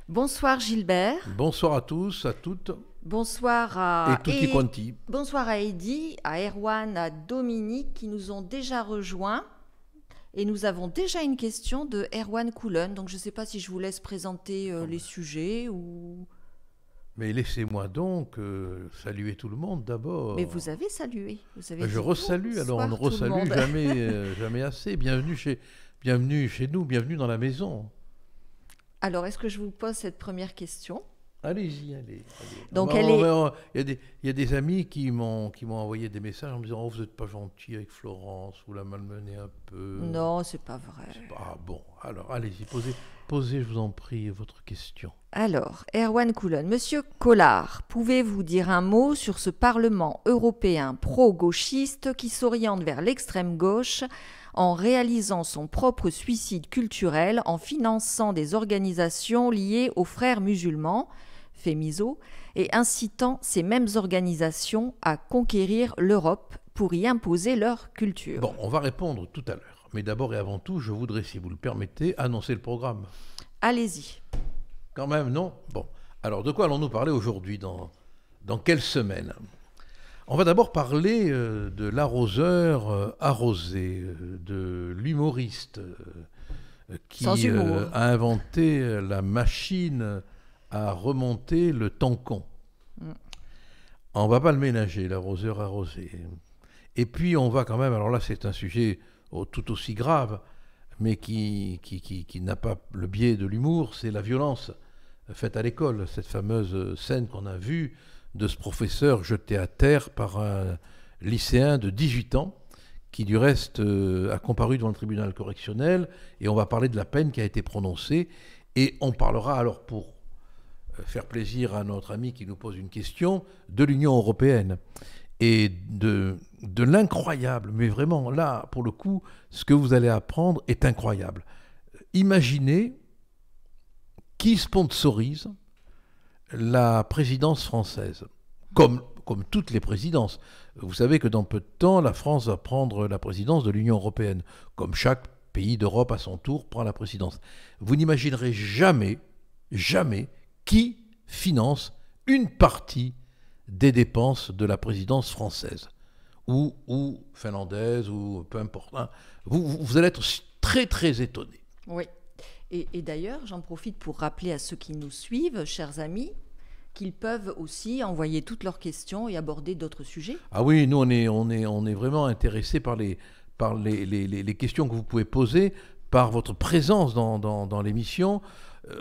Bonsoir Gilbert. Bonsoir à tous, à toutes Bonsoir et tutti quanti. Bonsoir à Eddy, à Erwan, à Dominique qui nous ont déjà rejoints. Et nous avons déjà une question de Erwan Coulen. Donc je ne sais pas si je vous laisse présenter les sujets ou... Mais laissez-moi donc saluer tout le monde d'abord. Mais vous avez salué. Vous avez Je dit resalue, alors on ne bonsoir tout le resalue monde. jamais assez. Bienvenue chez nous, bienvenue dans la maison. Alors est-ce que je vous pose cette première question? Allez-y, allez. Donc il y a des amis qui m'ont envoyé des messages en me disant « Oh, vous n'êtes pas gentil avec Florence, vous la malmenez un peu. » Non, c'est pas vrai. Ah bon, alors allez-y, posez, je vous en prie, votre question. Alors, Erwan Coulen, Monsieur Collard, pouvez-vous dire un mot sur ce Parlement européen pro-gauchiste qui s'oriente vers l'extrême gauche en réalisant son propre suicide culturel en finançant des organisations liées aux frères musulmans, Fémiso, et incitant ces mêmes organisations à conquérir l'Europe pour y imposer leur culture? Bon, on va répondre tout à l'heure. Mais d'abord et avant tout, je voudrais, si vous le permettez, annoncer le programme. Allez-y. Quand même, non? Bon. Alors, de quoi allons-nous parler aujourd'hui, dans quelle semaine? On va d'abord parler de l'arroseur arrosé, de l'humoriste qui a inventé la machine à remonter le tampon. On va pas le ménager, l'arroseur arrosé. Et puis on va quand même, alors là c'est un sujet tout aussi grave, mais qui n'a pas le biais de l'humour, c'est la violence faite à l'école, cette fameuse scène qu'on a vue de ce professeur jeté à terre par un lycéen de 18 ans, qui du reste a comparu devant le tribunal correctionnel, et on va parler de la peine qui a été prononcée, et on parlera alors, pour faire plaisir à notre ami qui nous pose une question, de l'Union européenne, et de l'incroyable, mais vraiment là, pour le coup, ce que vous allez apprendre est incroyable. Imaginez qui sponsorise la présidence française, comme toutes les présidences. Vous savez que dans peu de temps, la France va prendre la présidence de l'Union européenne, comme chaque pays d'Europe à son tour prend la présidence. Vous n'imaginerez jamais qui finance une partie des dépenses de la présidence française, ou finlandaise, ou peu importe. Hein. Vous allez être très très étonné. Oui. Et d'ailleurs, j'en profite pour rappeler à ceux qui nous suivent, chers amis, qu'ils peuvent aussi envoyer toutes leurs questions et aborder d'autres sujets. Ah oui, nous on est vraiment intéressés par les questions que vous pouvez poser, par votre présence dans l'émission.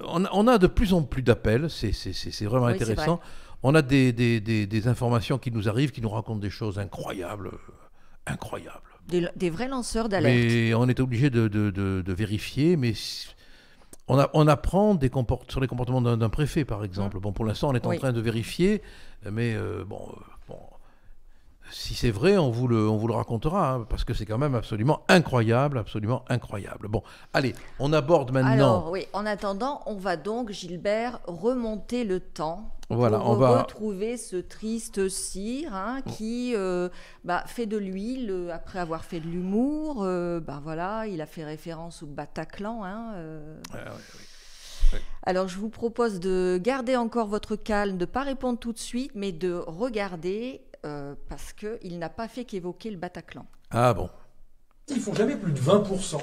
On a de plus en plus d'appels, c'est vraiment intéressant. On a des informations qui nous arrivent, qui nous racontent des choses incroyables. Des vrais lanceurs d'alerte. Mais on est obligé de vérifier, mais on apprend sur les comportements d'un préfet, par exemple. Bon, pour l'instant, on est en train de vérifier, mais si c'est vrai, on vous le racontera, hein, parce que c'est quand même absolument incroyable. Bon, allez, on aborde maintenant... Alors, oui, en attendant, on va donc, Gilbert, remonter le temps pour retrouver ce triste cire qui fait de l'huile après avoir fait de l'humour. Il a fait référence au Bataclan. Oui. Alors, je vous propose de garder encore votre calme, de ne pas répondre tout de suite, mais de regarder... parce qu'il n'a pas fait qu'évoquer le Bataclan. Ah bon? Ils font jamais plus de 20%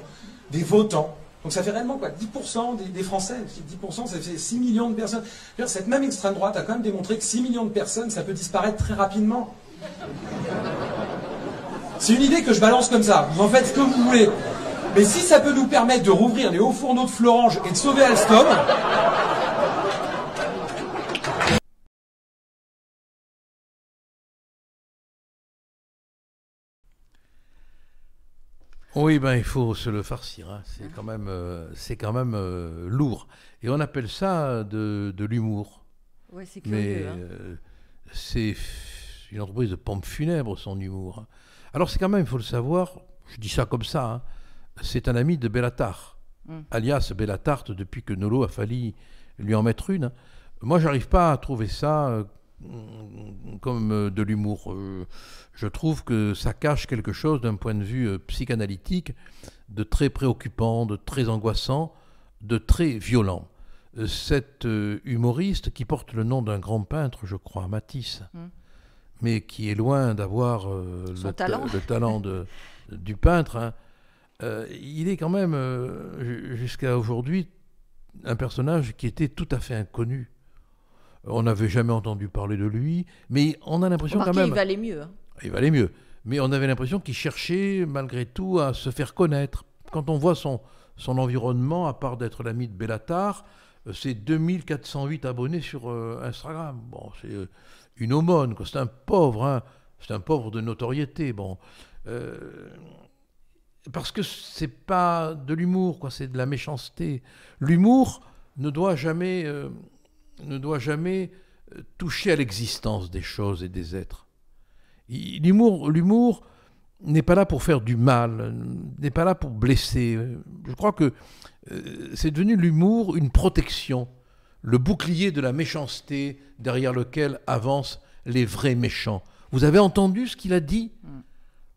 des votants. Donc ça fait réellement quoi, 10% des Français. 10%, ça fait 6 millions de personnes. Cette même extrême droite a quand même démontré que 6 millions de personnes, ça peut disparaître très rapidement. C'est une idée que je balance comme ça. Vous en faites ce que vous voulez. Mais si ça peut nous permettre de rouvrir les hauts fourneaux de Florange et de sauver Alstom... Oui, il faut se le farcir. Hein. C'est quand même lourd. Et on appelle ça de l'humour. Oui, c'est curieux. C'est une entreprise de pompes funèbres, son humour. Hein. Alors c'est quand même, il faut le savoir, je dis ça comme ça, hein, c'est un ami de Béla Tarr, alias Béla Tarr, depuis que Nolo a fallu lui en mettre une. Hein. Moi, j'arrive pas à trouver ça... comme de l'humour. Je trouve que ça cache quelque chose d'un point de vue psychanalytique de très préoccupant, de très angoissant, de très violent. cet humoriste qui porte le nom d'un grand peintre, je crois, Matisse, mais qui est loin d'avoir le talent du peintre, hein. Il est quand même, jusqu'à aujourd'hui, un personnage qui était tout à fait inconnu. On n'avait jamais entendu parler de lui, mais on a l'impression quand même... il valait mieux. Hein. Il valait mieux. Mais on avait l'impression qu'il cherchait, malgré tout, à se faire connaître. Quand on voit son environnement, à part d'être l'ami de Bellatar, c'est 2408 abonnés sur Instagram. Bon, c'est une aumône, quoi. C'est un pauvre, hein. C'est un pauvre de notoriété. Bon, parce que c'est pas de l'humour, quoi. C'est de la méchanceté. L'humour ne doit jamais toucher à l'existence des choses et des êtres. L'humour n'est pas là pour faire du mal, n'est pas là pour blesser. Je crois que c'est devenu l'humour une protection, le bouclier de la méchanceté derrière lequel avancent les vrais méchants. Vous avez entendu ce qu'il a dit ?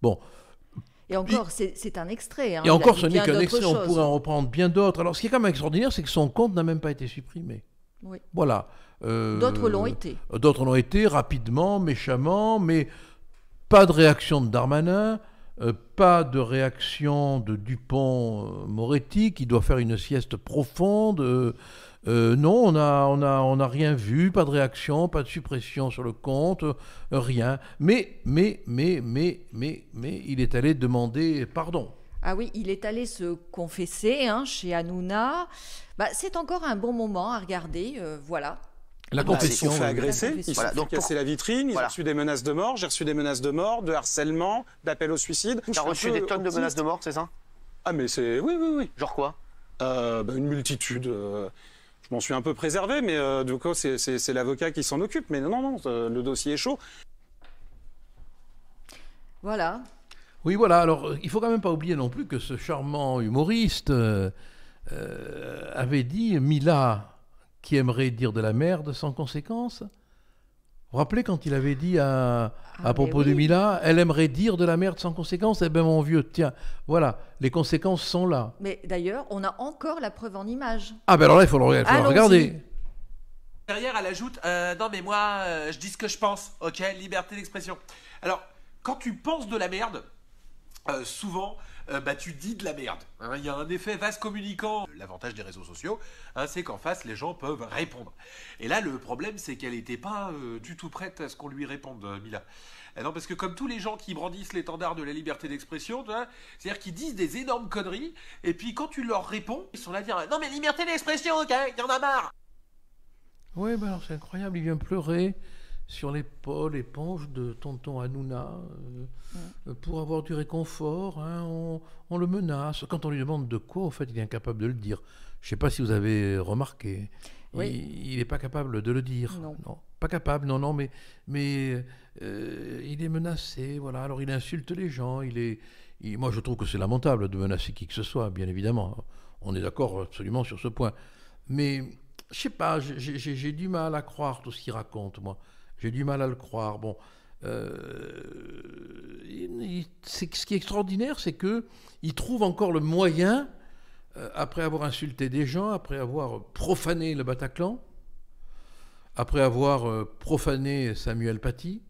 Bon. Et encore, c'est un extrait. Hein, et encore, ce n'est qu'un extrait, on pourrait en reprendre bien d'autres. Alors, ce qui est quand même extraordinaire, c'est que son compte n'a même pas été supprimé. Oui. Voilà. D'autres l'ont été. D'autres l'ont été, rapidement, méchamment, mais pas de réaction de Darmanin, pas de réaction de Dupond-Moretti, qui doit faire une sieste profonde. Non, on n'a rien vu, pas de réaction, pas de suppression sur le compte, rien. Mais, il est allé demander pardon. Ah oui, il est allé se confesser chez Hanouna. C'est encore un bon moment à regarder, voilà. La confession. Il s'est fait agresser, il Voilà, s'est donc cassé la vitrine, il a reçu des menaces de mort, j'ai reçu des menaces de mort, de harcèlement, d'appel au suicide. Tu as reçu des tonnes de menaces de mort, c'est ça? Ah mais c'est... Oui. Genre quoi? Une multitude. Je m'en suis un peu préservé, mais du coup c'est l'avocat qui s'en occupe. Mais non, le dossier est chaud. Voilà. Oui, voilà. Alors, il faut quand même pas oublier non plus que ce charmant humoriste avait dit Mila, qui aimerait dire de la merde sans conséquence. Vous vous rappelez quand il avait dit à propos de Mila, elle aimerait dire de la merde sans conséquence? Eh bien, mon vieux, tiens, voilà, les conséquences sont là. Mais d'ailleurs, on a encore la preuve en image. Ah ben alors là, il faut le regarder. Derrière, elle ajoute non mais moi, je dis ce que je pense, ok, liberté d'expression. Alors, quand tu penses de la merde, souvent, tu dis de la merde. Il y a un effet vase communicant. L'avantage des réseaux sociaux, c'est qu'en face, les gens peuvent répondre. Et là, le problème, c'est qu'elle n'était pas du tout prête à ce qu'on lui réponde, Mila. Non, parce que comme tous les gens qui brandissent l'étendard de la liberté d'expression, c'est-à-dire qu'ils disent des énormes conneries, et puis quand tu leur réponds, ils sont là à dire « Non mais liberté d'expression, ok, il y en a marre !» Oui, alors c'est incroyable, il vient pleurer sur l'éponge de tonton Hanouna pour avoir du réconfort. On le menace. Quand on lui demande de quoi, en fait, il est incapable de le dire. Je ne sais pas si vous avez remarqué. Oui. Il n'est pas capable de le dire. Non, pas capable, non, mais il est menacé. Voilà. Alors il insulte les gens. Moi, je trouve que c'est lamentable de menacer qui que ce soit, bien évidemment. On est d'accord absolument sur ce point. Mais je ne sais pas, j'ai du mal à croire tout ce qu'il raconte, moi. J'ai du mal à le croire. Bon, ce qui est extraordinaire, c'est qu'il trouve encore le moyen, après avoir insulté des gens, après avoir profané le Bataclan, après avoir profané Samuel Paty,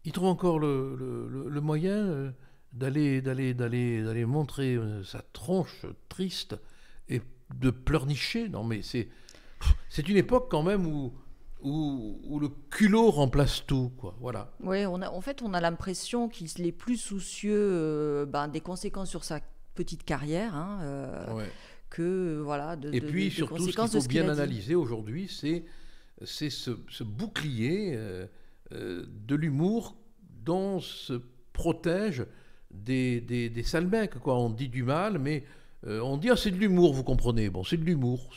il trouve encore le moyen d'aller montrer sa tronche triste et de pleurnicher. Non, mais c'est une époque quand même où le culot remplace tout, quoi. Voilà. Oui, en fait, on a l'impression qu'il est plus soucieux des conséquences sur sa petite carrière que voilà. Et puis surtout, ce qu'il faut bien analyser aujourd'hui, c'est ce bouclier de l'humour dont se protège des sales mecs, quoi. On dit du mal, mais on dit c'est de l'humour, vous comprenez. Bon, c'est de l'humour.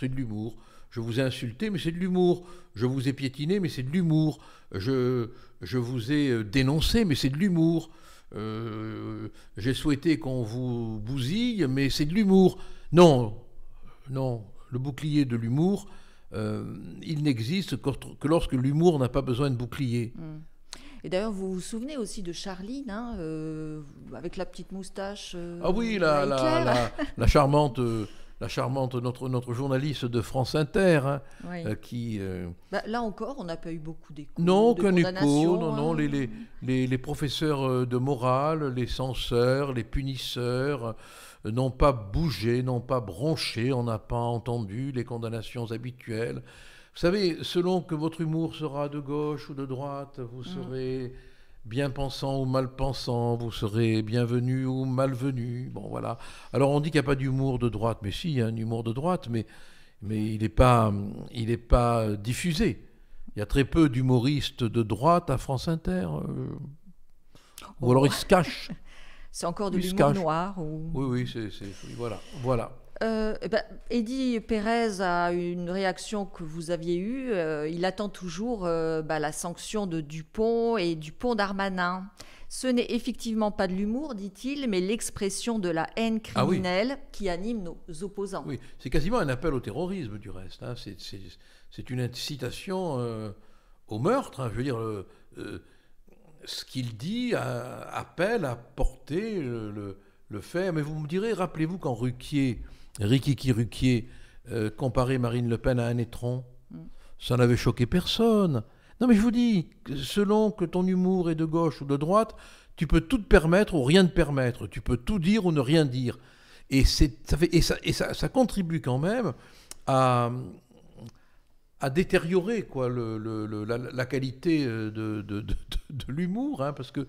Je vous ai insulté, mais c'est de l'humour. Je vous ai piétiné, mais c'est de l'humour. Je vous ai dénoncé, mais c'est de l'humour. J'ai souhaité qu'on vous bousille, mais c'est de l'humour. Non, le bouclier de l'humour, il n'existe que lorsque l'humour n'a pas besoin de bouclier. Et d'ailleurs, vous vous souvenez aussi de Charline, avec la petite moustache Ah oui, la charmante la charmante, notre journaliste de France Inter, hein, Oui. qui... Là encore, on n'a pas eu beaucoup d'échos. Non, de aucun écho, condamnations, non, hein. les professeurs de morale, les censeurs, les punisseurs n'ont pas bougé, n'ont pas bronché, on n'a pas entendu les condamnations habituelles. Vous savez, selon que votre humour sera de gauche ou de droite, vous serez bien pensant ou mal pensant, vous serez bienvenu ou malvenu. Bon, voilà. Alors on dit qu'il n'y a pas d'humour de droite, mais si, il y a un humour de droite, mais il n'est pas diffusé. Il y a très peu d'humoristes de droite à France Inter. Ou alors ils se cachent. C'est encore de Il se l'humour cache. noir. Oui, voilà. Eddie Pérez a une réaction que vous aviez eue. Il attend toujours la sanction de Dupont et Dupont-Darmanin. Ce n'est effectivement pas de l'humour, dit-il, mais l'expression de la haine criminelle qui anime nos opposants. Oui, c'est quasiment un appel au terrorisme, du reste. Hein. C'est une incitation au meurtre. Hein. Je veux dire, ce qu'il dit appelle à porter le fait. Mais vous me direz, rappelez-vous quand Rikiki Ruquier comparait Marine Le Pen à un étron, ça n'avait choqué personne. Non mais je vous dis, selon que ton humour est de gauche ou de droite, tu peux tout te permettre ou rien te permettre. Tu peux tout dire ou ne rien dire. Et ça contribue quand même à détériorer quoi, la qualité de l'humour. Hein, parce que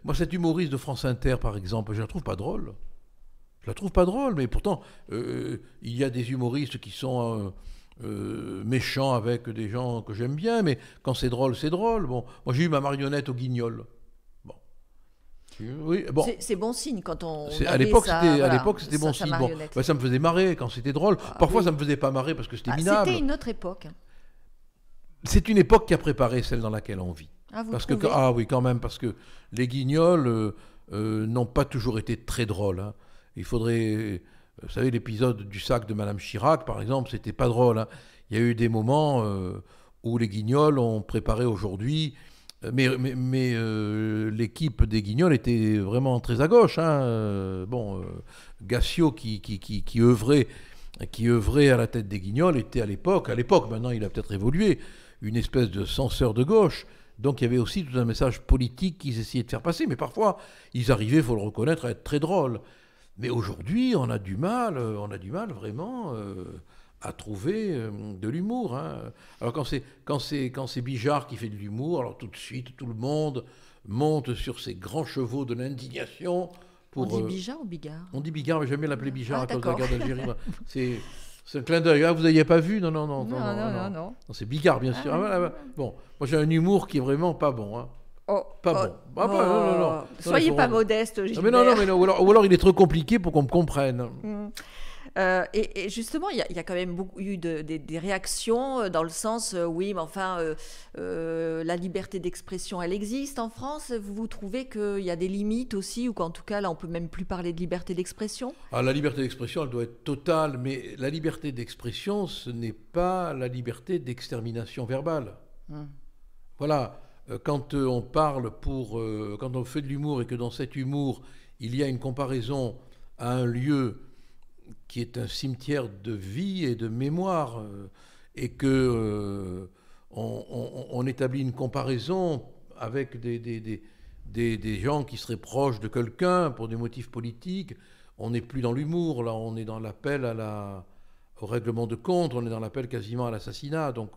moi, cette humoriste de France Inter, par exemple, je la trouve pas drôle. Je la trouve pas drôle, mais pourtant, il y a des humoristes qui sont méchants avec des gens que j'aime bien, mais quand c'est drôle, c'est drôle. Bon, moi, j'ai eu ma marionnette au Guignol. Bon. Oui, bon. C'est bon signe quand on. À l'époque, c'était bon signe. Bon, ça me faisait marrer quand c'était drôle. Parfois, ça me faisait pas marrer parce que c'était minable. C'était une autre époque. C'est une époque qui a préparé celle dans laquelle on vit. Oui, quand même, parce que les Guignols n'ont pas toujours été très drôles. Hein. Il faudrait, vous savez, l'épisode du sac de Madame Chirac, par exemple, c'était pas drôle. Hein. Il y a eu des moments où les Guignols ont préparé aujourd'hui. Mais l'équipe des Guignols était vraiment très à gauche. Hein. Gassio qui œuvrait à la tête des Guignols était à l'époque, maintenant il a peut-être évolué, une espèce de censeur de gauche. Donc il y avait aussi tout un message politique qu'ils essayaient de faire passer. Mais parfois, ils arrivaient, il faut le reconnaître, à être très drôles. Mais aujourd'hui, on a du mal vraiment à trouver de l'humour. Hein. Alors quand c'est Bijard qui fait de l'humour, alors tout de suite, tout le monde monte sur ses grands chevaux de l'indignation. On dit Bijard ou Bigard ? On dit Bigard, mais j'aime bien l'appeler Bijard à cause de la d'accord. guerre d'Algérie. C'est un clin d'œil. Ah, vous n'aviez pas vu ? Non. Non. C'est Bigard, bien sûr. Bon, moi j'ai un humour qui est vraiment pas bon. Hein. Non. Soyez pas modeste, Gilbert. Non, ou alors il est trop compliqué pour qu'on me comprenne. Et justement, il y a quand même eu des réactions dans le sens, oui, mais enfin, la liberté d'expression, elle existe en France. Vous trouvez qu'il y a des limites aussi, ou qu'en tout cas, là, on peut même plus parler de liberté d'expression ? La liberté d'expression, elle doit être totale, mais la liberté d'expression, ce n'est pas la liberté d'extermination verbale. Voilà. Quand on parle quand on fait de l'humour et que dans cet humour, il y a une comparaison à un lieu qui est un cimetière de vie et de mémoire, et que on établit une comparaison avec des gens qui seraient proches de quelqu'un pour des motifs politiques, on n'est plus dans l'humour, là, on est dans l'appel au règlement de compte, on est dans l'appel quasiment à l'assassinat, donc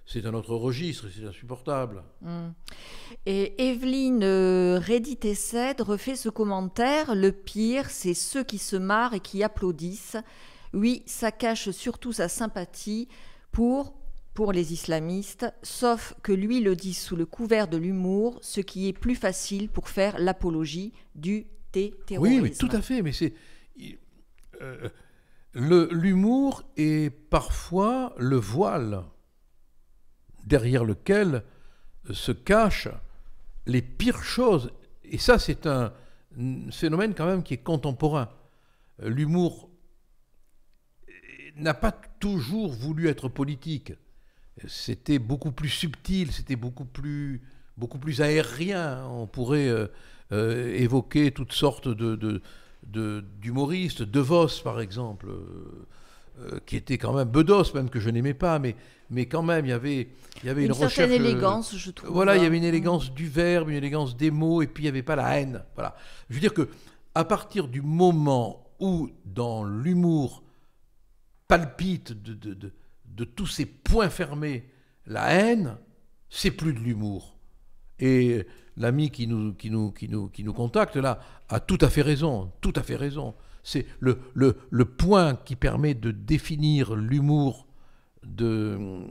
c'est un autre registre, c'est insupportable. Et Evelyne Reddy-Tessed refait ce commentaire. Le pire, c'est ceux qui se marrent et qui applaudissent. Oui, ça cache surtout sa sympathie pour les islamistes, sauf que lui le dit sous le couvert de l'humour, ce qui est plus facile pour faire l'apologie du terrorisme. Oui, mais tout à fait, mais c'est... l'humour est parfois le voile derrière lequel se cachent les pires choses. Et ça, c'est un phénomène quand même qui est contemporain. L'humour n'a pas toujours voulu être politique. C'était beaucoup plus subtil, c'était beaucoup plus aérien. On pourrait évoquer toutes sortes d'humoristes, De Vos par exemple, qui était quand même Bedos, même que je n'aimais pas, mais quand même il y avait une recherche, certaine élégance, je trouve. Voilà, il y avait une élégance du verbe, une élégance des mots, et puis il n'y avait pas la haine. Voilà. Je veux dire que à partir du moment où dans l'humour palpite de tous ces points fermés la haine, c'est plus de l'humour. Et l'ami qui nous contacte là a tout à fait raison, tout à fait raison. C'est le point qui permet de définir l'humour de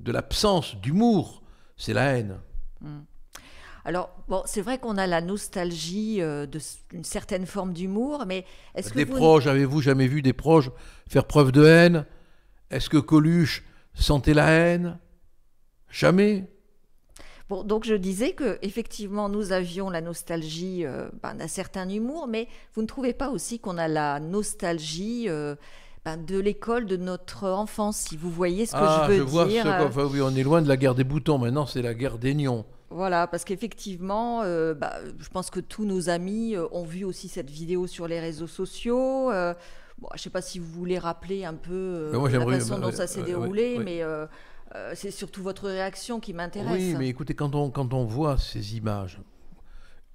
l'absence d'humour, c'est la haine. Alors, bon, c'est vrai qu'on a la nostalgie d'une certaine forme d'humour, mais est-ce que proches, avez-vous jamais vu des proches faire preuve de haine? Est-ce que Coluche sentait la haine? Jamais. Bon, donc je disais que effectivement nous avions la nostalgie d'un certain humour, mais vous ne trouvez pas aussi qu'on a la nostalgie de l'école de notre enfance, si vous voyez ce que je veux dire. Oui, on est loin de la guerre des boutons, maintenant c'est la guerre des nions. Voilà, parce qu'effectivement, je pense que tous nos amis ont vu aussi cette vidéo sur les réseaux sociaux. Bon, je ne sais pas si vous voulez rappeler un peu la façon dont ça s'est déroulé, mais c'est surtout votre réaction qui m'intéresse. Oui, mais écoutez, quand on voit ces images,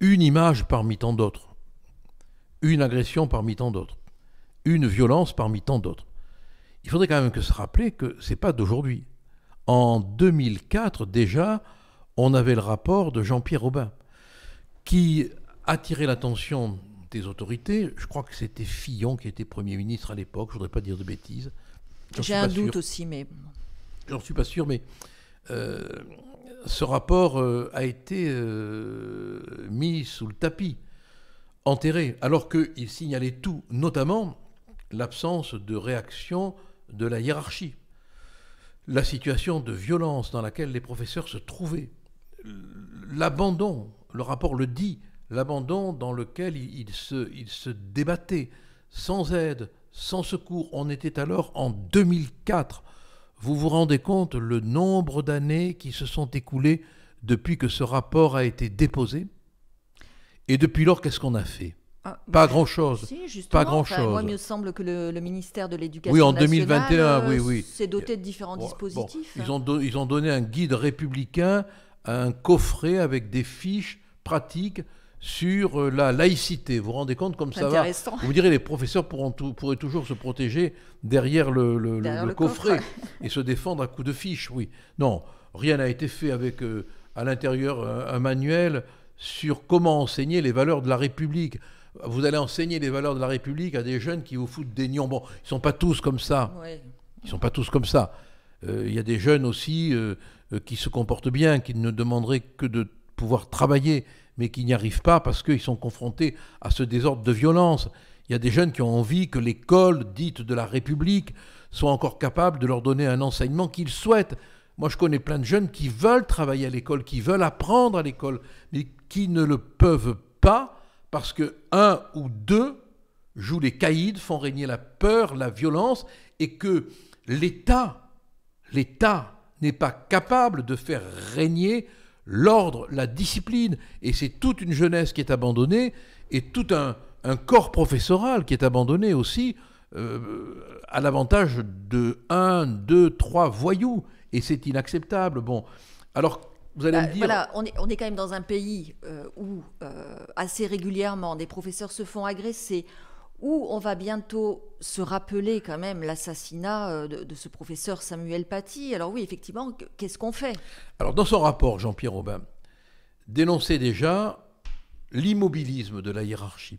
une image parmi tant d'autres, une agression parmi tant d'autres, une violence parmi tant d'autres, il faudrait quand même se rappeler que ce n'est pas d'aujourd'hui. En 2004, déjà, on avait le rapport de Jean-Pierre Aubin qui attirait l'attention des autorités. Je crois que c'était Fillon qui était Premier ministre à l'époque, je ne voudrais pas dire de bêtises. J'ai un doute aussi, mais... J'en suis pas sûr, mais ce rapport a été mis sous le tapis, enterré, alors qu'il signalait tout, notamment l'absence de réaction de la hiérarchie, la situation de violence dans laquelle les professeurs se trouvaient, l'abandon, le rapport le dit, l'abandon dans lequel ils se débattaient, sans aide, sans secours. On était alors en 2004. Vous vous rendez compte le nombre d'années qui se sont écoulées depuis que ce rapport a été déposé? Et depuis lors, qu'est-ce qu'on a fait? Pas grand-chose. Si, pas grand-chose. Moi, il me semble que le ministère de l'Éducation nationale, en 2021, s'est doté de différents dispositifs. Ils ont donné un guide républicain, un coffret avec des fiches pratiques sur la laïcité. Vous vous rendez compte comme ça va? Vous direz, les professeurs pourraient toujours se protéger derrière le coffret et se défendre à coups de fiches. Oui. Non, rien n'a été fait avec à l'intérieur un manuel sur comment enseigner les valeurs de la République. Vous allez enseigner les valeurs de la République à des jeunes qui vous foutent des nions. Bon, ils ne sont pas tous comme ça. Oui. Ils ne sont pas tous comme ça. Il y a des jeunes aussi qui se comportent bien, qui ne demanderaient que de pouvoir travailler, mais qui n'y arrivent pas parce qu'ils sont confrontés à ce désordre de violence. Il y a des jeunes qui ont envie que l'école dite de la République soit encore capable de leur donner un enseignement qu'ils souhaitent. Moi, je connais plein de jeunes qui veulent travailler à l'école, qui veulent apprendre à l'école, mais qui ne le peuvent pas parce que un ou deux jouent les caïds, font régner la peur, la violence, et que l'État n'est pas capable de faire régner l'ordre, la discipline. Et c'est toute une jeunesse qui est abandonnée et tout un corps professoral qui est abandonné aussi à l'avantage de 1, 2, 3 voyous. Et c'est inacceptable. Bon, alors vous allez me dire... Voilà, on est quand même dans un pays où assez régulièrement des professeurs se font agresser, où on va bientôt se rappeler quand même l'assassinat de ce professeur Samuel Paty. Alors oui, effectivement, qu'est-ce qu'on fait? Alors dans son rapport, Jean-Pierre Aubin dénonçait déjà l'immobilisme de la hiérarchie,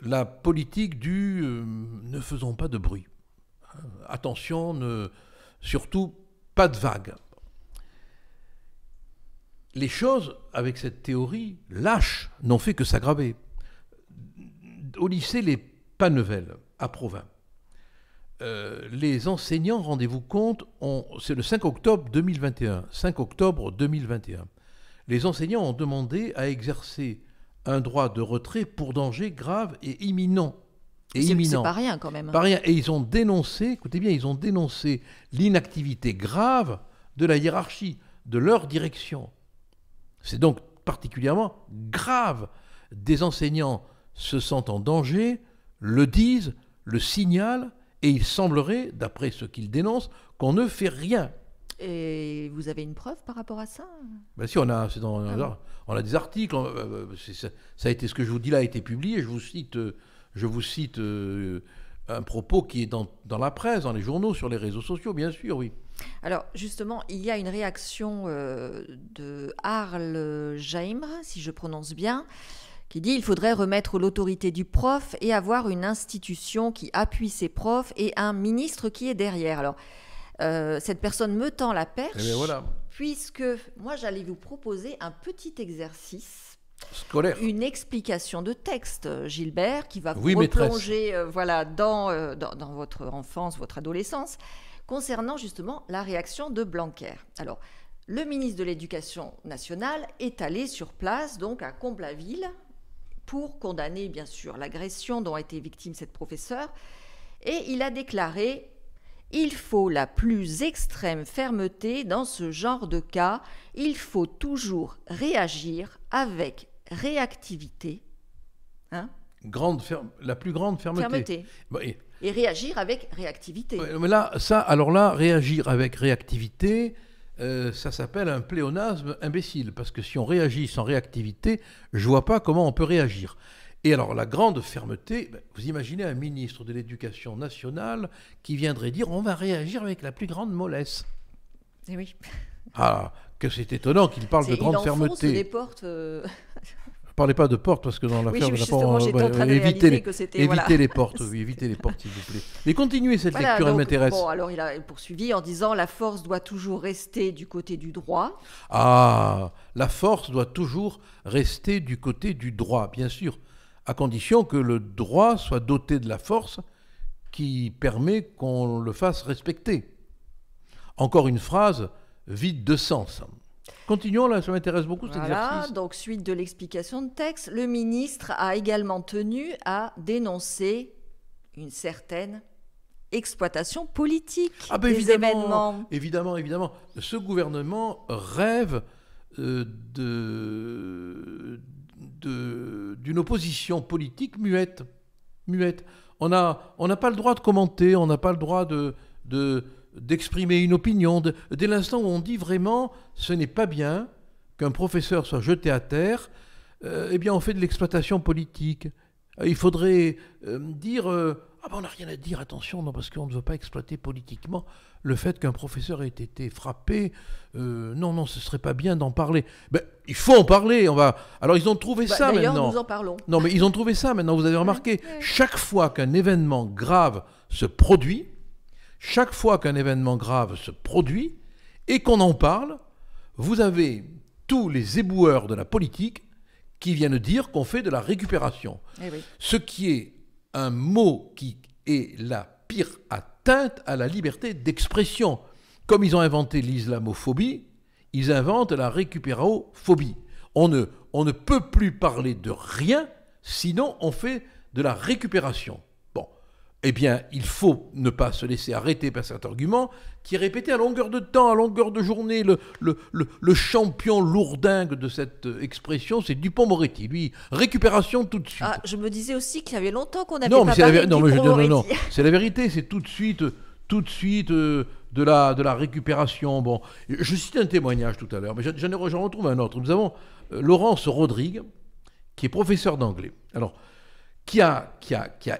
la politique du ne faisons pas de bruit, attention, surtout pas de vagues. Les choses, avec cette théorie lâche, n'ont fait que s'aggraver. Au lycée Les Pannevel, à Provins, les enseignants, rendez-vous compte, c'est le 5 octobre 2021. 5 octobre 2021. Les enseignants ont demandé à exercer un droit de retrait pour danger grave et imminent. C'est pas rien quand même. Pas rien. Et ils ont dénoncé, écoutez bien, ils ont dénoncé l'inactivité grave de la hiérarchie, de leur direction. C'est donc particulièrement grave. Des enseignants se sentent en danger, le disent, le signalent, et il semblerait, d'après ce qu'ils dénoncent, qu'on ne fait rien. Et vous avez une preuve par rapport à ça? Ben si, on a des articles, ça a été, ce que je vous dis là a été publié, je vous cite un propos qui est dans la presse, dans les journaux, sur les réseaux sociaux, bien sûr, oui. Alors justement, il y a une réaction de Arl Jaimre, si je prononce bien, qui dit: il faudrait remettre l'autorité du prof et avoir une institution qui appuie ses profs et un ministre qui est derrière. Alors, cette personne me tend la perche, Eh bien, voilà. puisque moi j'allais vous proposer un petit exercice, Scolaire. une explication de texte, Gilbert, qui va vous Oui, maîtresse. replonger dans votre enfance, votre adolescence, concernant justement la réaction de Blanquer. Alors, le ministre de l'Éducation nationale est allé sur place, donc à Comble-la-Ville, pour condamner bien sûr l'agression dont a été victime cette professeure, et il a déclaré: il faut la plus extrême fermeté dans ce genre de cas, il faut toujours réagir avec réactivité, La plus grande fermeté. Bah, et réagir avec réactivité. mais là, réagir avec réactivité, ça s'appelle un pléonasme imbécile, parce que si on réagit sans réactivité, je vois pas comment on peut réagir. Et alors, la grande fermeté, vous imaginez un ministre de l'Éducation nationale qui viendrait dire: on va réagir avec la plus grande mollesse. Eh oui. Ah, que c'est étonnant qu'il parle de grande fermeté. Des portes. Ne parlez pas de portes, parce que dans l'affaire de justement, j'étais en train de réaliser que c'était... évitez les portes, oui, évitez les portes, s'il vous plaît. Mais continuez cette lecture, elle m'intéresse. Bon, alors il a poursuivi en disant: la force doit toujours rester du côté du droit. Ah, la force doit toujours rester du côté du droit, bien sûr, à condition que le droit soit doté de la force qui permet qu'on le fasse respecter. Encore une phrase vide de sens. Continuons, là, ça m'intéresse beaucoup, cet exercice. Donc suite de l'explication de texte, le ministre a également tenu à dénoncer une certaine exploitation politique des événements. Évidemment. Ce gouvernement rêve d'une opposition politique muette. On n'a pas le droit de commenter, on n'a pas le droit d'exprimer une opinion. Dès l'instant où on dit vraiment ce n'est pas bien qu'un professeur soit jeté à terre, eh bien on fait de l'exploitation politique. Il faudrait dire on n'a rien à dire, attention, non, parce qu'on ne veut pas exploiter politiquement le fait qu'un professeur ait été frappé. Non, ce serait pas bien d'en parler. Il faut en parler. Alors ils ont trouvé ça d'ailleurs, maintenant. nous en parlons. Non, mais ils ont trouvé ça maintenant. Vous avez remarqué, chaque fois qu'un événement grave se produit, et qu'on en parle, vous avez tous les éboueurs de la politique qui viennent dire qu'on fait de la récupération. Oui. Ce qui est un mot qui est la pire atteinte à la liberté d'expression. Comme ils ont inventé l'islamophobie, ils inventent la récupérophobie. On ne peut plus parler de rien, sinon on fait de la récupération. Eh bien, il faut ne pas se laisser arrêter par cet argument qui est répété à longueur de temps, à longueur de journée. Le champion lourdingue de cette expression, c'est Dupond-Moretti. Lui, récupération tout de suite. Ah, je me disais aussi qu'il y avait longtemps qu'on n'avait pas parlé de Dupond-Moretti. Non, c'est la vérité, c'est tout de suite de la récupération. Bon, je cite un témoignage tout à l'heure, mais j'en retrouve un autre. Nous avons Laurence Rodrigue, qui est professeure d'anglais. Alors, qui a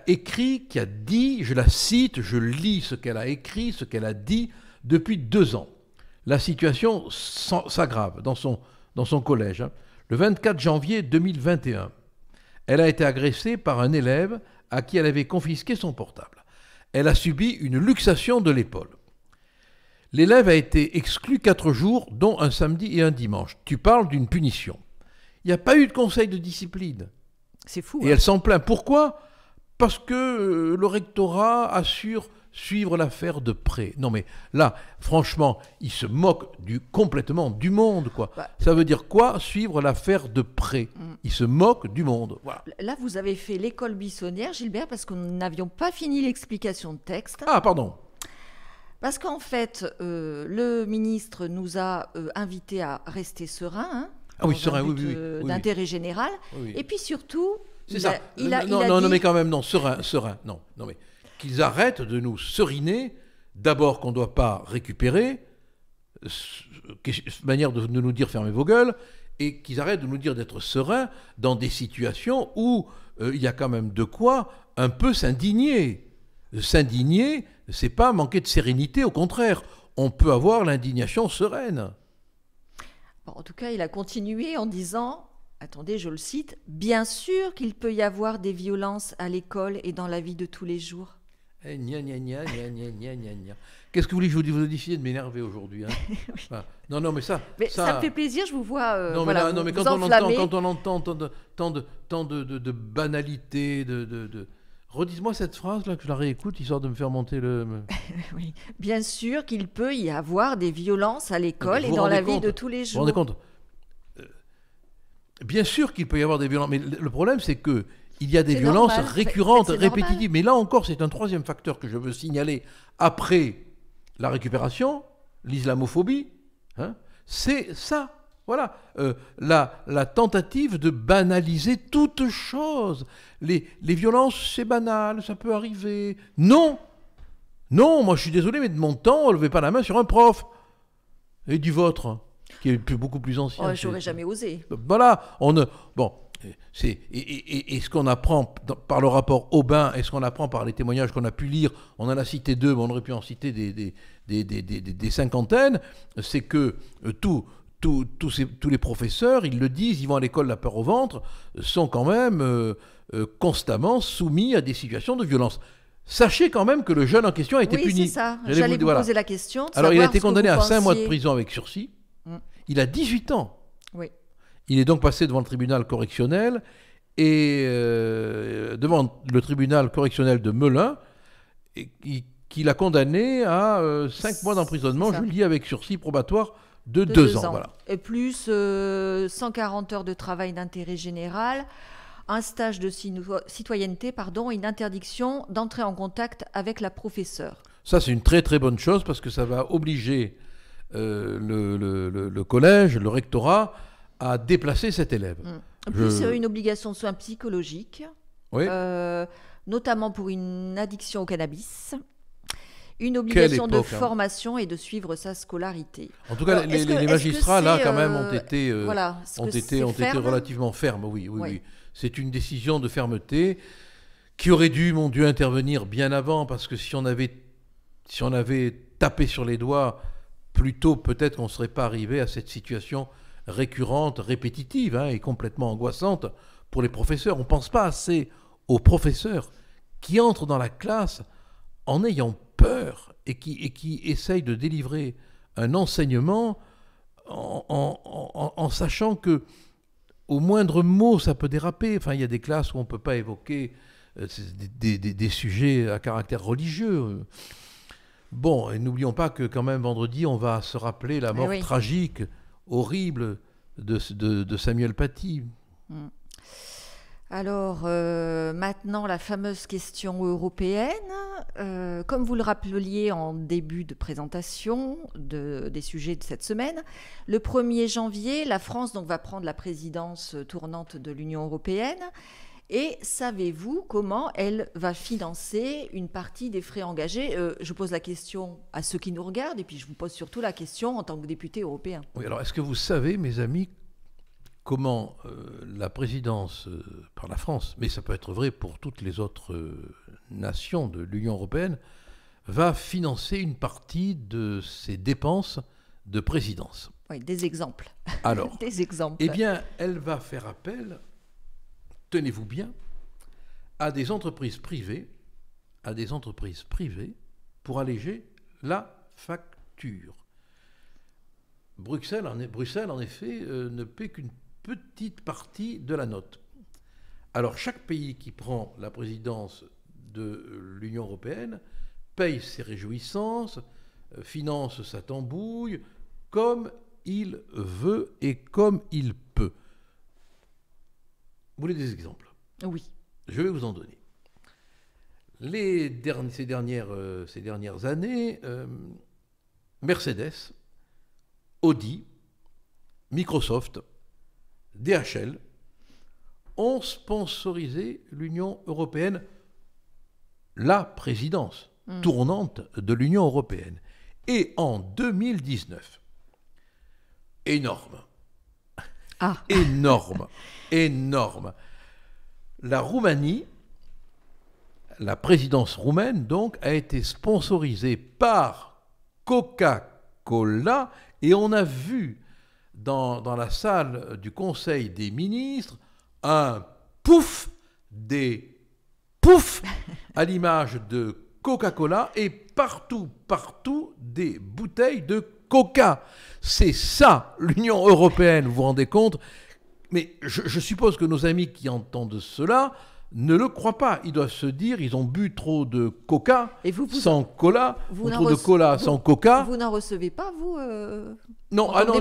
écrit, qui a dit, je la cite, je lis ce qu'elle a écrit, ce qu'elle a dit depuis 2 ans. La situation s'aggrave dans son collège. Le 24 janvier 2021, elle a été agressée par un élève à qui elle avait confisqué son portable. Elle a subi une luxation de l'épaule. L'élève a été exclu 4 jours, dont un samedi et un dimanche. Tu parles d'une punition. Il n'y a pas eu de conseil de discipline. C'est fou. Et elle s'en plaint. Pourquoi ? Parce que le rectorat assure suivre l'affaire de près. Non mais là, franchement, il se moque complètement du monde, quoi. Ça veut dire quoi, suivre l'affaire de près ? Il se moque du monde. Voilà. Là, vous avez fait l'école buissonnière, Gilbert, parce que nous n'avions pas fini l'explication de texte. Ah, pardon. Parce qu'en fait, le ministre nous a invités à rester sereins, serein, oui. d'intérêt général. Oui. Et puis surtout, C'est ça. il a Non, dit- mais quand même, non, serein. Non, mais qu'ils arrêtent de nous seriner. D'abord qu'on ne doit pas récupérer, manière de nous dire fermez vos gueules, et qu'ils arrêtent de nous dire d'être sereins dans des situations où il y a quand même de quoi un peu s'indigner. S'indigner, c'est pas manquer de sérénité, au contraire. On peut avoir l'indignation sereine. Bon, en tout cas, il a continué en disant, attendez, je le cite, « Bien sûr qu'il peut y avoir des violences à l'école et dans la vie de tous les jours. » Gna, gna, gna, gna, gna, gna, gna, gna. Qu'est-ce que vous voulez que je vous dise? Vous avez décidé de m'énerver aujourd'hui. Hein. Enfin, non, mais ça... Mais ça me fait plaisir, je vous vois non, voilà, mais vous quand enflammer. on entend tant de banalité, Redis-moi cette phrase-là, que je la réécoute, histoire de me faire monter le... Oui. Bien sûr qu'il peut y avoir des violences à l'école Vous et vous dans la rendez vie compte de tous les Vous vous jours. rendez compte Bien sûr qu'il peut y avoir des violences, mais le problème, c'est que il y a des C'est violences normal. récurrentes, C'est normal. répétitives. Mais là encore, c'est un troisième facteur que je veux signaler après la récupération, l'islamophobie. Hein, c'est ça. Voilà. La tentative de banaliser toute chose. Les violences, c'est banal, ça peut arriver. Non, moi je suis désolé, mais de mon temps, on ne levait pas la main sur un prof. Et du vôtre, qui est beaucoup plus ancien. Oh, j'aurais jamais osé. Voilà, bon, et ce qu'on apprend par le rapport Aubin et ce qu'on apprend par les témoignages qu'on a pu lire, on en a cité 2, mais on aurait pu en citer des cinquantaines, c'est que tous les professeurs, ils le disent, ils vont à l'école la peur au ventre, sont quand même constamment soumis à des situations de violence. Sachez quand même que le jeune en question a été puni. Oui, c'est ça. J'allais vous voilà. poser la question. Alors, il a été savoir ce que condamné vous à 5 mois de pensiez. prison avec sursis. Mm. Il a 18 ans. Oui. Il est donc passé devant le tribunal correctionnel et devant le tribunal correctionnel de Melun, qui l'a condamné à 5 mois d'emprisonnement, C'est ça. je le dis, avec sursis probatoire de De 2 ans. Voilà. Et plus 140 heures de travail d'intérêt général, un stage de citoyenneté, et une interdiction d'entrer en contact avec la professeure. Ça, c'est une très très bonne chose parce que ça va obliger le collège, le rectorat, à déplacer cet élève. Plus une obligation de soins psychologiques, Oui. notamment pour une addiction au cannabis. Une obligation de époque, hein. formation et de suivre sa scolarité. En tout cas, Alors, est-ce que- les est-ce magistrats, que là, c'est, quand même, ont été, voilà, est-ce que c'est ont été ferme relativement fermes. Oui. Oui. C'est une décision de fermeté qui aurait dû, mon Dieu, intervenir bien avant, parce que si on avait tapé sur les doigts plus tôt, peut-être qu'on ne serait pas arrivé à cette situation récurrente, répétitive, hein, et complètement angoissante pour les professeurs. On ne pense pas assez aux professeurs qui entrent dans la classe en ayant peur et qui essayent de délivrer un enseignement en sachant que au moindre mot, ça peut déraper. Enfin, il y a des classes où on ne peut pas évoquer des sujets à caractère religieux. Bon, et n'oublions pas que quand même vendredi, on va se rappeler la mort tragique, horrible de Samuel Paty. Alors, maintenant, la fameuse question européenne. Comme vous le rappeliez en début de présentation des sujets de cette semaine, le 1er janvier, la France donc, va prendre la présidence tournante de l'Union européenne. Et savez-vous comment elle va financer une partie des frais engagés? Je pose la question à ceux qui nous regardent et puis je vous pose surtout la question en tant que député européen. Oui, alors est-ce que vous savez, mes amis, comment la présidence par la France, mais ça peut être vrai pour toutes les autres nations de l'Union européenne, va financer une partie de ses dépenses de présidence? Oui, des exemples. Alors, des exemples. Eh bien, elle va faire appel, tenez-vous bien, à des entreprises privées, pour alléger la facture. Bruxelles, en effet, ne paie qu'une petite partie de la note. Alors, chaque pays qui prend la présidence de l'Union européenne paye ses réjouissances, finance sa tambouille, comme il veut et comme il peut. Vous voulez des exemples? Oui. Je vais vous en donner. Ces dernières années, Mercedes, Audi, Microsoft, DHL ont sponsorisé l'Union européenne, la présidence tournante de l'Union européenne. Et en 2019, énorme, énorme, la Roumanie, la présidence roumaine, donc, a été sponsorisée par Coca-Cola, et on a vu dans la salle du Conseil des ministres un pouf, des poufs à l'image de Coca-Cola, et partout, des bouteilles de Coca. C'est ça, l'Union européenne, vous vous rendez compte? Mais je suppose que nos amis qui entendent cela ne le croient pas. Ils doivent se dire, ils ont bu trop de Coca sans cola, ou trop de cola sans Coca. Vous n'en recevez pas, vous Non, pas du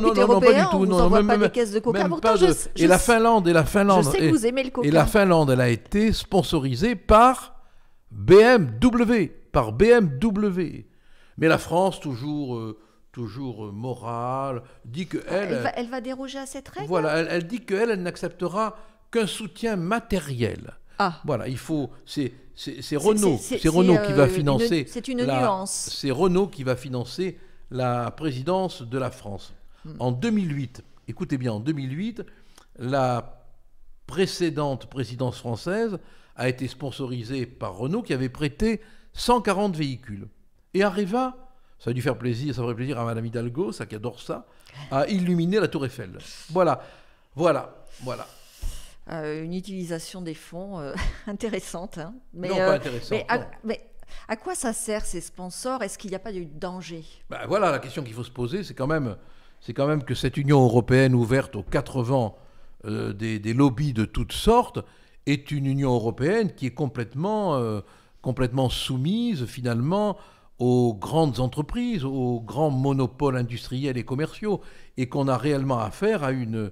tout. Non, envoie pas des caisses de Coca. Pourtant, Et la Finlande, je sais que vous aimez le Coca. Et la Finlande, elle a été sponsorisée par BMW, Mais la France, toujours morale, dit qu'elle... Elle va déroger à cette règle. Voilà, elle dit qu'elle n'acceptera qu'un soutien matériel. Ah. Voilà, il faut... C'est Renault, c'est Renault qui va financer... C'est une nuance. C'est Renault qui va financer la présidence de la France. En 2008, écoutez bien, en 2008, la précédente présidence française a été sponsorisée par Renault, qui avait prêté 140 véhicules. Et Areva, ça ferait plaisir à Madame Hidalgo, ça qui adore ça, a illuminé la Tour Eiffel. Voilà. Une utilisation des fonds intéressante. Hein. Mais, non, pas intéressante. Mais à quoi ça sert, ces sponsors? Est-ce qu'il n'y a pas de danger? Voilà, la question qu'il faut se poser, c'est quand même que cette Union européenne ouverte aux quatre vents des lobbies de toutes sortes est une Union européenne qui est complètement soumise, finalement, aux grandes entreprises, aux grands monopoles industriels et commerciaux, et qu'on a réellement affaire à une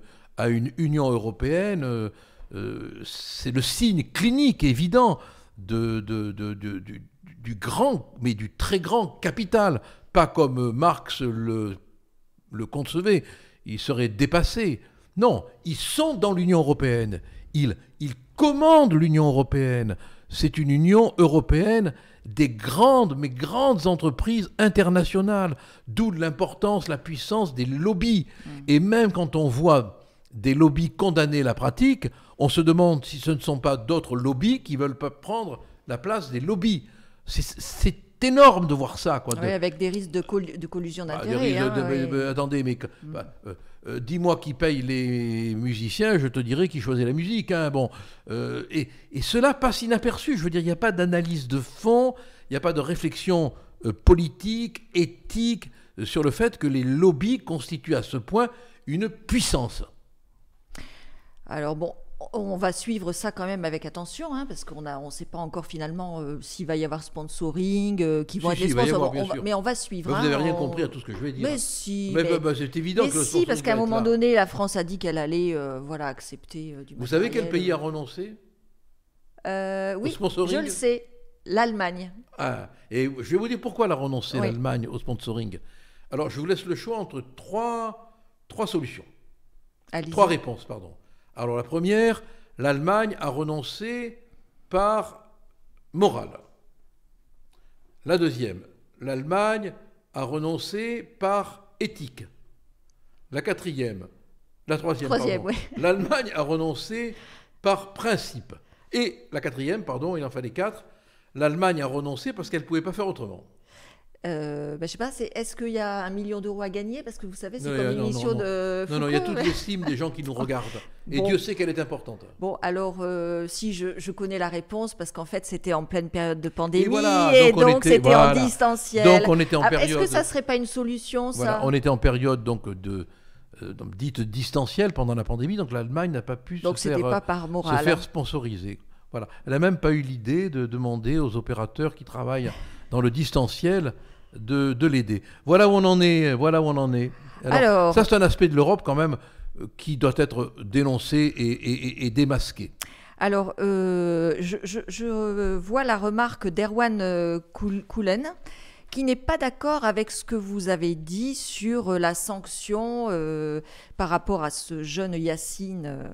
Union européenne. C'est le signe clinique évident du très grand capital, pas comme Marx le concevait, il serait dépassé. Non, ils sont dans l'Union européenne, ils commandent l'Union européenne. C'est une Union européenne des grandes entreprises internationales, d'où l'importance, la puissance des lobbies. Et même quand on voit des lobbies condamner la pratique, on se demande si ce ne sont pas d'autres lobbies qui ne veulent pas prendre la place des lobbies. C'est énorme de voir ça. Quoi, oui, avec des risques de collusion d'intérêts. Attendez, mais dis-moi qui paye les musiciens, je te dirai qui choisit la musique. Hein, bon, et cela passe inaperçu. Je veux dire, il n'y a pas d'analyse de fond, il n'y a pas de réflexion politique, éthique, sur le fait que les lobbies constituent à ce point une puissance. Alors bon, on va suivre ça quand même avec attention, hein, parce qu'on ne sait pas encore finalement s'il va y avoir sponsoring, qui vont être les sponsors. Mais on va suivre. Vous n'avez rien compris à tout ce que je vais dire. Mais si. C'est évident que le si, parce qu'à un moment donné, la France a dit qu'elle allait accepter du matériel. Vous savez quel pays a renoncé oui, je le sais. L'Allemagne. Ah, et je vais vous dire pourquoi elle a renoncé, l'Allemagne, au sponsoring. Alors, je vous laisse le choix entre trois solutions. Allez-y. 3 réponses, pardon. Alors, la première, l'Allemagne a renoncé par morale. La deuxième, l'Allemagne a renoncé par éthique. La troisième, oui. l'Allemagne a renoncé par principe. Et la quatrième, il en fallait 4, l'Allemagne a renoncé parce qu'elle ne pouvait pas faire autrement. Je ne sais pas, est-ce qu'il y a 1 million d'euros à gagner? Parce que vous savez, c'est comme l'émission de Foucault. Non, il y a toute l'estime des gens qui nous regardent. Et Dieu sait qu'elle est importante. Bon, alors, si je connais la réponse, parce qu'en fait, c'était en pleine période de pandémie, donc c'était en distanciel. Donc on était en période... Est-ce que ça ne serait pas une solution, ça? Voilà, on était en période dite distancielle pendant la pandémie, donc l'Allemagne n'a pas pu se faire sponsoriser. Voilà. Elle n'a même pas eu l'idée de demander aux opérateurs qui travaillent dans le distanciel de l'aider. Voilà où on en est. Alors, ça, c'est un aspect de l'Europe quand même qui doit être dénoncé et démasqué. Alors, je vois la remarque d'Erwan Koulen, qui n'est pas d'accord avec ce que vous avez dit sur la sanction par rapport à ce jeune Yassine.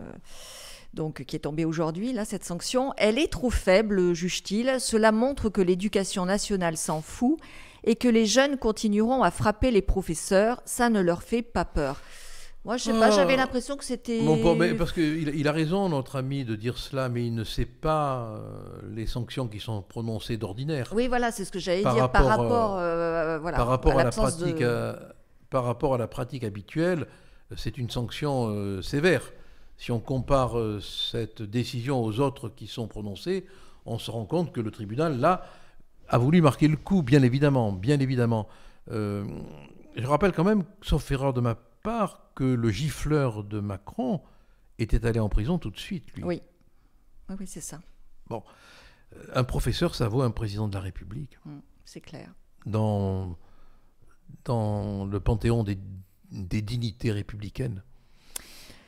donc qui est tombée aujourd'hui, là, cette sanction, elle est trop faible, juge-t-il. Cela montre que l'éducation nationale s'en fout et que les jeunes continueront à frapper les professeurs. Ça ne leur fait pas peur. Moi, je sais pas, j'avais l'impression que c'était... Mais parce qu'il a raison, notre ami, de dire cela, mais il ne sait pas les sanctions qui sont prononcées d'ordinaire. Oui, voilà, c'est ce que j'allais dire Par rapport à la pratique, par rapport à la pratique habituelle, c'est une sanction sévère. Si on compare cette décision aux autres qui sont prononcées, on se rend compte que le tribunal, là, a voulu marquer le coup, bien évidemment, bien évidemment. Je rappelle quand même, sauf erreur de ma part, que le gifleur de Macron était allé en prison tout de suite, lui. Oui, oui, c'est ça. Bon, un professeur, ça vaut un président de la République. C'est clair. Dans le panthéon des dignités républicaines.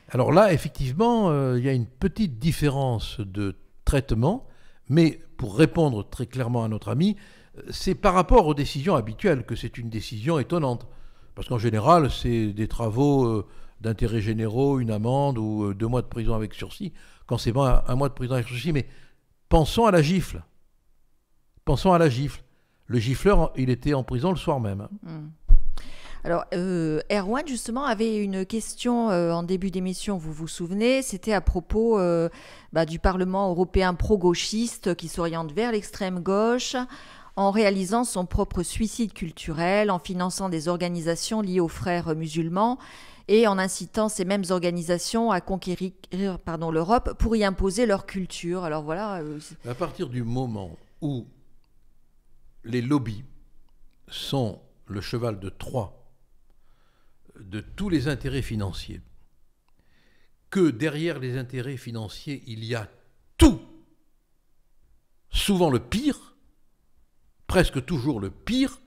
Alors là, effectivement, il y a une petite différence de traitement, mais pour répondre très clairement à notre ami, c'est par rapport aux décisions habituelles que c'est une décision étonnante. Parce qu'en général, c'est des travaux d'intérêt généraux, une amende ou 2 mois de prison avec sursis. Quand c'est pas 1 mois de prison avec sursis, mais pensons à la gifle. Pensons à la gifle. Le gifleur, il était en prison le soir même. Alors, Erwan, justement, avait une question en début d'émission, vous vous souvenez, c'était à propos du Parlement européen pro-gauchiste qui s'oriente vers l'extrême gauche en réalisant son propre suicide culturel, en finançant des organisations liées aux frères musulmans et en incitant ces mêmes organisations à conquérir l'Europe pour y imposer leur culture. Alors voilà. À partir du moment où les lobbies sont le cheval de Troie de tous les intérêts financiers, que derrière les intérêts financiers, il y a tout, souvent le pire, presque toujours le pire,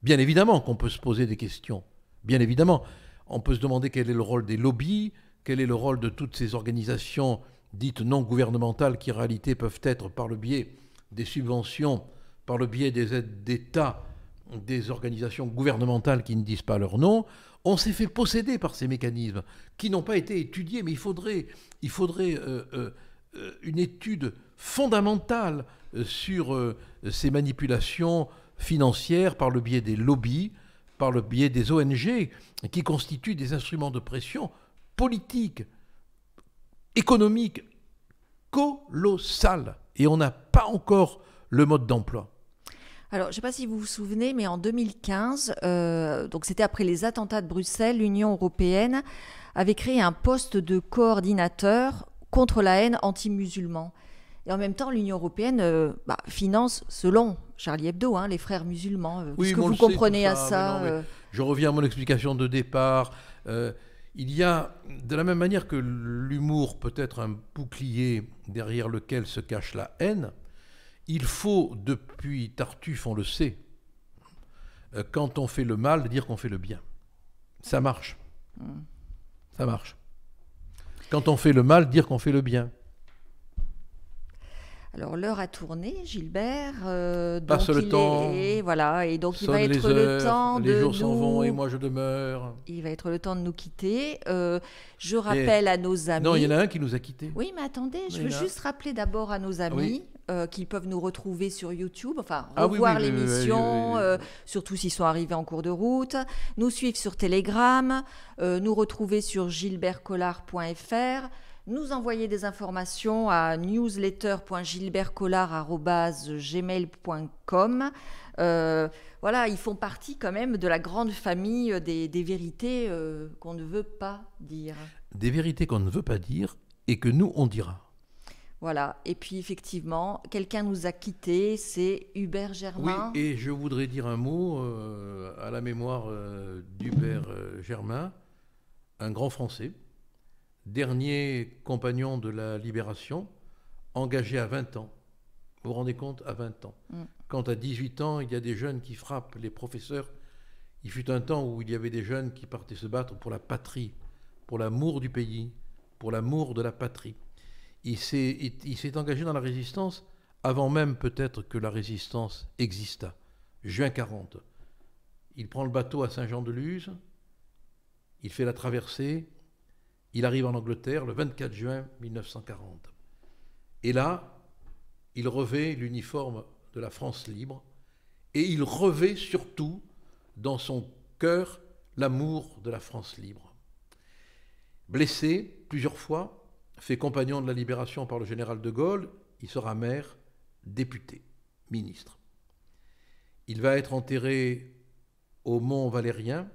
bien évidemment qu'on peut se poser des questions. Bien évidemment, on peut se demander quel est le rôle des lobbies, quel est le rôle de toutes ces organisations dites non gouvernementales qui en réalité peuvent être par le biais des subventions, par le biais des aides d'État, des organisations gouvernementales qui ne disent pas leur nom. On s'est fait posséder par ces mécanismes qui n'ont pas été étudiés, mais il faudrait une étude fondamentale sur ces manipulations financières par le biais des lobbies, par le biais des ONG, qui constituent des instruments de pression politique, économique, colossal. Et on n'a pas encore le mode d'emploi. Alors, je ne sais pas si vous vous souvenez, mais en 2015, donc c'était après les attentats de Bruxelles, l'Union européenne avait créé un poste de coordinateur contre la haine anti-musulman. Et en même temps, l'Union européenne finance, selon Charlie Hebdo, les frères musulmans. Qu'est-ce que vous comprenez à ça Je reviens à mon explication de départ. Il y a, de la même manière que l'humour peut être un bouclier derrière lequel se cache la haine, il faut, depuis Tartuffe, on le sait, quand on fait le mal, dire qu'on fait le bien. Ça marche. Ça marche. Quand on fait le mal, dire qu'on fait le bien. Alors l'heure a tourné, Gilbert. Passe le temps. Voilà, et donc il va être le temps de les jours s'en vont et moi je demeure. Il va être le temps de nous quitter. Je rappelle à nos amis. Non, il y en a un qui nous a quittés. Oui, mais attendez, je veux juste rappeler d'abord à nos amis qu'ils peuvent nous retrouver sur YouTube, enfin revoir l'émission, surtout s'ils sont arrivés en cours de route, nous suivre sur Telegram, nous retrouver sur gilbertcollard.fr. Nous envoyer des informations à newsletter.gilbertcollard@gmail.com. Voilà, ils font partie quand même de la grande famille des vérités qu'on ne veut pas dire. Des vérités qu'on ne veut pas dire et que nous, on dira. Voilà, et puis effectivement, quelqu'un nous a quittés, c'est Hubert Germain. Oui, et je voudrais dire un mot à la mémoire d'Hubert Germain, un grand Français, dernier compagnon de la Libération, engagé à 20 ans. Vous vous rendez compte, à 20 ans. Quand à 18 ans, il y a des jeunes qui frappent les professeurs, il fut un temps où il y avait des jeunes qui partaient se battre pour la patrie, pour l'amour du pays, pour l'amour de la patrie. Il s'est engagé dans la résistance avant même peut-être que la résistance existât. Juin 40. Il prend le bateau à Saint-Jean-de-Luz, il fait la traversée, Il arrive en Angleterre le 24 juin 1940. Et là, il revêt l'uniforme de la France libre et il revêt surtout dans son cœur l'amour de la France libre. Blessé plusieurs fois, fait compagnon de la libération par le général de Gaulle, il sera maire, député, ministre. Il va être enterré au Mont Valérien.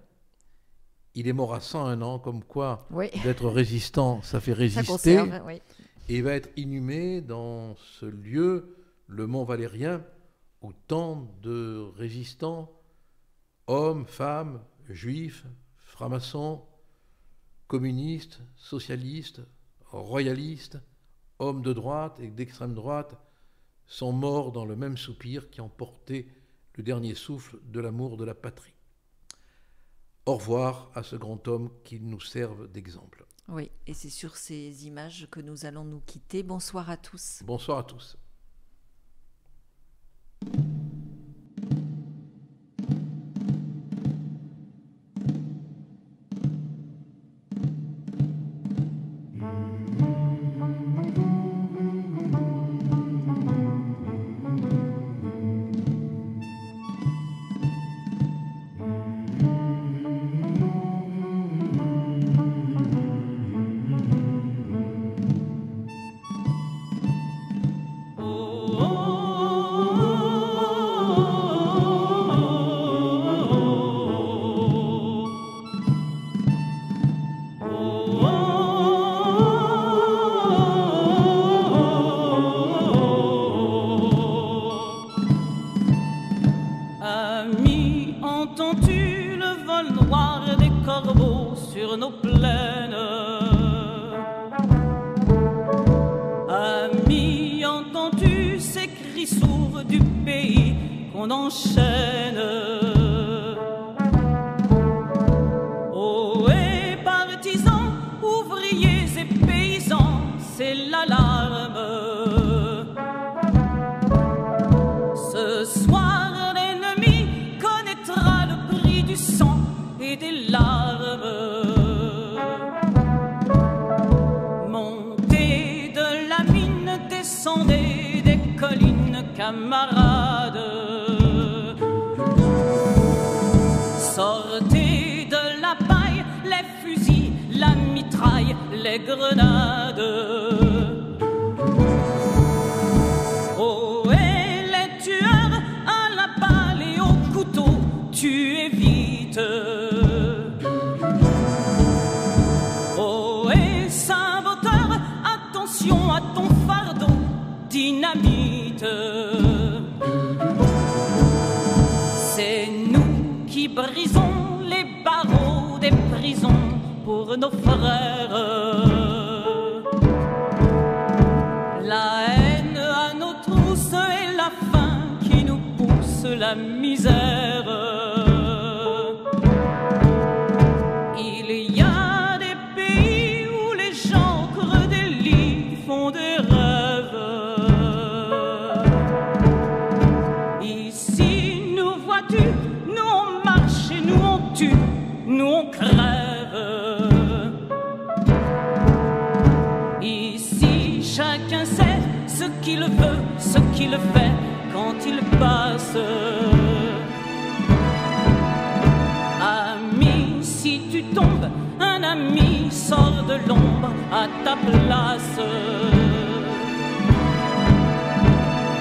Il est mort à 101 ans, comme quoi d'être résistant, ça fait résister. Ça conserve, oui. Et il va être inhumé dans ce lieu, le Mont Valérien, où tant de résistants, hommes, femmes, juifs, francs-maçons, communistes, socialistes, royalistes, hommes de droite et d'extrême droite, sont morts dans le même soupir qui ont porté le dernier souffle de l'amour de la patrie. Au revoir à ce grand homme qui nous serve d'exemple. Oui, et c'est sur ces images que nous allons nous quitter. Bonsoir à tous. Bonsoir à tous.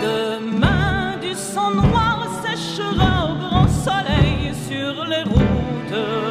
Demain, du sang noir séchera au grand soleil sur les routes.